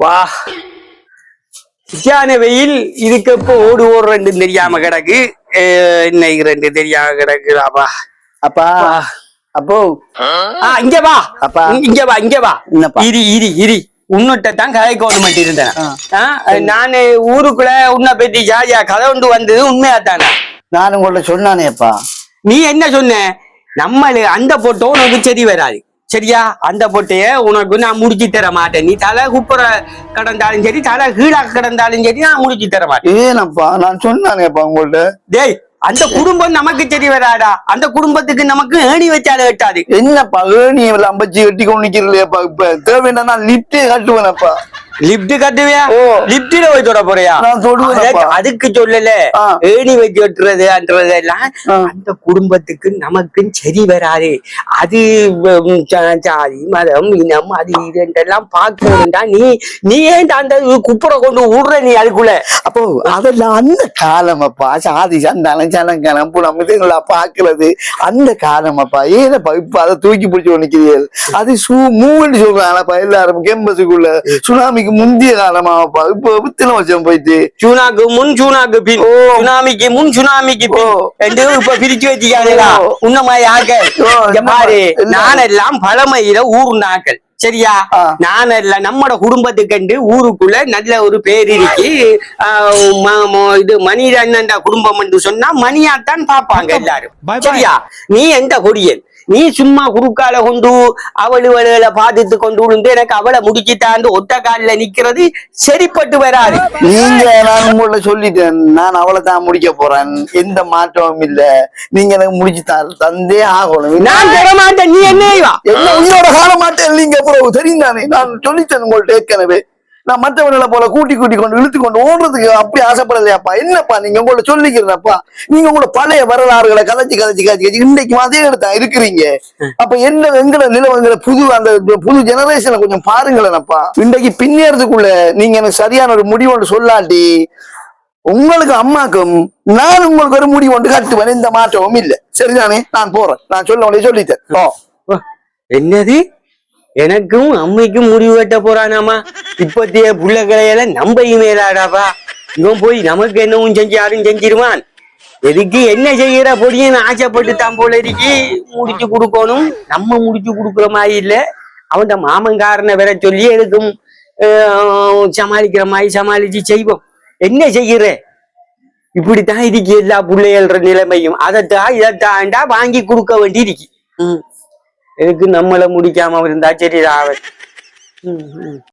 வா சியான வெயில் இதுக்கு எப்போ ஓடுறேன்னு தெரியாம கிடக்கு. இன்னைக்கு ரெண்டு தெரியாம கிடக்குதாப்பா. அப்பா அப்போ இங்க வா அப்பா இங்க வா இங்க வா. என்னப்பா இரி உன்னிட்ட தான் கதை கவர்மெண்ட் இருந்தேன். நானு ஊருக்குள்ள உன்னை பத்தி ஜாலியா கதை கொண்டு வந்தது உண்மையா தானே? நான் உங்கள்ட்ட சொன்னானேப்பா. நீ என்ன சொன்ன? நம்மளு அந்த போட்டோ உனக்கு சரி வராது, சரியா? அந்த போட்டைய உனக்கு நான் முடிச்சு தர மாட்டேன். நீ தலை குப்புற கடந்தாலும் சரி, தலை கீழா கடந்தாலும் சரி, நான் முடிச்சு தர மாட்டேன். ஏனப்பா நான் சொன்னானேப்பா உங்கள்ட்ட. டேய், அந்த குடும்பம் நமக்கு சரி வராடா. அந்த குடும்பத்துக்கு நமக்கு ஏணி வச்சாலும் வெட்டாது. என்னப்பா ஏணி அம்பச்சி கட்டி கொண்டு நிக்கிறீங்களேப்பா. இப்ப தேவைன்னா நான் லிப்டே கட்டுவேனப்பா. லிப்ட் கட்டுவியா? லிப்டில போய் தொட போறியா? அதுக்கு சொல்லல, ஏணி வச்சு வெட்டுறதுன்றதெல்லாம் அந்த குடும்பத்துக்கு நமக்கு சரி வராது. அது ஜாதி மதம் இனம் அது இதெல்லாம் பார்க்கணும்டா. நீ ஏன் அந்த குப்புற கொண்டு விடுற? நீ அதுக்குள்ள அப்போ அதெல்லாம் அந்த காலம் அப்பா. சாதி சந்தானம் சலங்காலம் புலம்புங்களா பாக்குறது அந்த காலம் அப்பா. ஏனப்பா இப்ப அதை தூக்கி பிடிச்சு நிக்கிறீர்கள்? அது மூன்னு சொல்றாங்கப்பா எல்லாரும் கேம்பஸுக்குள்ள. சுனாமி முந்திய காலமாப்பா. இப்ப எத்தனை வருஷம் போயிட்டு? சுனாக்கு முன் சுனாக்கு பின், சுனாமிக்கு முன் சுனாமிக்கு பின் இப்ப பிரிச்சு வச்சுக்காதா உன்னமா யாக்க பாரு. நானெல்லாம் பழமையில ஊர் நாக்கள், சரியா? நானெல்லாம் நம்மட குடும்பத்துக்கு ஊருக்குள்ள நல்ல ஒரு பேர் இருக்கு. இது மணி அண்ணன்டா குடும்பம் என்று சொன்னா மணியாத்தான் பாப்பாங்க எல்லாரும், சரியா? நீ எந்த கொடியன்? நீ சும்மா குறுக்கால கொண்டு அவளுகளை பாதித்து கொண்டு விழுந்து எனக்கு அவளை முடிச்சுட்டாண்டு ஒத்த காலில நிக்கிறது சரிப்பட்டு வராது. நீங்க நான் உங்கள்ட்ட சொல்லிட்டேன், நான் அவளை தான் முடிக்க போறேன், எந்த மாற்றமும் இல்ல. நீங்க எனக்கு முடிச்சு தந்தே ஆகணும். நான் தர மாட்டேன். நீ என்ன உன்னோட கால மாட்டேன். நீங்க தெரியும் தானே, நான் சொல்லிட்டேன் உங்கள்ட்ட ஏற்கனவே. நான் மற்றவர்களை போல கூட்டி கொண்டு இழுத்து கொண்டு ஓடுறதுக்கு அப்படி ஆசைப்படலையாப்பா. என்னப்பா நீங்க உங்களோட சொல்லிக்கிறப்பா. நீங்க உங்களோட பழைய வரலாறுகளை கதைச்சு இன்னைக்கு அதே இடத்தா இருக்கிறீங்க. அப்ப என்ன எங்களை நிலவங்களை புது ஜெனரேஷனை கொஞ்சம் பாருங்களேனப்பா. இன்றைக்கு பின்னேறதுக்குள்ள நீங்க எனக்கு சரியான ஒரு முடிவு ஒன்று சொல்லாட்டி உங்களுக்கு அம்மாக்கும் நான் உங்களுக்கு ஒரு முடிவு ஒன்று கட்டுவேன். எந்த மாற்றமும் இல்லை, சரிதானே? நான் போறேன். நான் சொல்லிட்டேன். என்னது? எனக்கும் அம்மைக்கும் முடிவு வெட்ட போறானாமா? இப்பத்திய புள்ளகளையெல்லாம் நம்பையும் மேலாடாப்பா. இவன் போய் நமக்கு என்னவும் செஞ்சு யாரும் செஞ்சிருவான். எதுக்கு என்ன செய்யற பொடியன்னு ஆசைப்பட்டு தான் போல இருக்கு. முடிச்சு கொடுக்கணும். நம்ம முடிச்சு கொடுக்குற மாதிரி இல்ல. அவன் மாமன்காரனை வேற சொல்லி எதுக்கும் சமாளிக்கிற மாதிரி சமாளிச்சு செய்வோம். என்ன செய்யற? இப்படித்தான் இருக்கு எல்லா பிள்ளைகள நிலைமையும். இதைத்தாண்டா வாங்கி கொடுக்க வேண்டி இருக்கு. எதுக்கு நம்மளை முடிக்காம இருந்தா சரி.